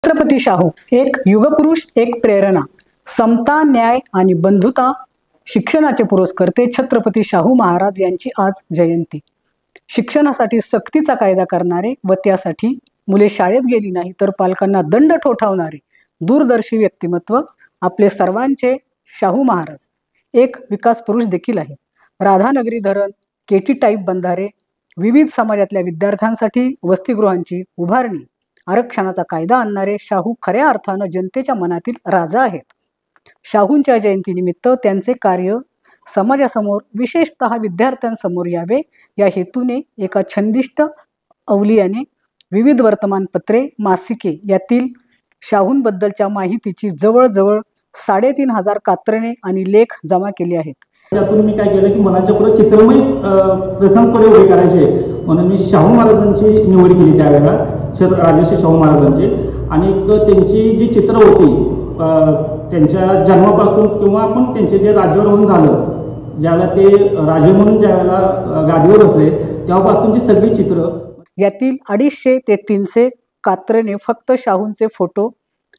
छत्रपती शाहू एक युगपुरुष, एक प्रेरणा, समता, न्याय आणि बंधुता शिक्षणाचे पुरस्कर्ते छत्रपती शाहू महाराज यांची आज जयंती। शिक्षणासाठी सक्तीचा कायदा करणारे व त्यासाठी मुले शाळेत गेली नाही तर पालकांना दंड ठोठावणारे दूरदर्शी व्यक्तिमत्व आपले सर्वांचे शाहू महाराज एक विकास पुरुष देखील आहेत। राधानगरी धरण, केटी टाईप बंधारे, विविध समाजातल्या विद्यार्थ्यांसाठी वसतिगृहांची उभारणी, आरक्षणाचा कायदा आणणारे शाहू खऱ्या अर्थानं जनतेच्या मनातील राजा आहेत। शाहूंच्या जयंतीनिमित्त त्यांचे कार्य समाजासमोर, विशेषतः विद्यार्थ्यांसमोर यावे या हेतूने एका छंदिष्ट अवलियाने विविध वर्तमानपत्रे, मासिके यातील शाहूंबद्दलच्या माहितीची जवळजवळ 3,500 कात्रणे आणि लेख जमा केले आहेत। त्यातून मी काय केलं की मनाच्या पुढे चित्रमय प्रसंगपणे उभे करायचे म्हणून मी शाहू महाराजांची निवड केली त्यावेळेला, राजर्षी शाहू महाराजांची। आणि त्यांची जी चित्र होती त्यांच्या जन्मापासून किंवा आपण त्यांचे जे राज्यारोहण झालं, ज्यावेळेला ते राजे म्हणून ज्यावेळेला गादीवर बसले तेव्हापासूनची सगळी चित्र, यातील 250 ते 300 कात्रणे फक्त शाहूंचे फोटो,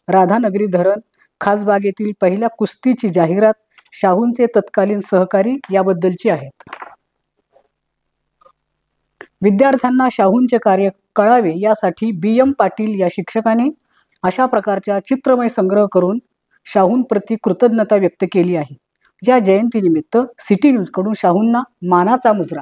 राधानगरी धरण, खासबागेतील पहिल्या कुस्तीची जाहिरात, शाहूंचे तत्कालीन सहकारी याबद्दलची आहेत। विद्यार्थ्यांना शाहूंचे कार्य कळावे यासाठी BM पाटील या शिक्षकाने अशा प्रकारच्या चित्रमय संग्रह करून शाहूंप्रती कृतज्ञता व्यक्त केली आहे। या जयंतीनिमित्त सिटी न्यूज कडून शाहूंना मानाचा मुजरा।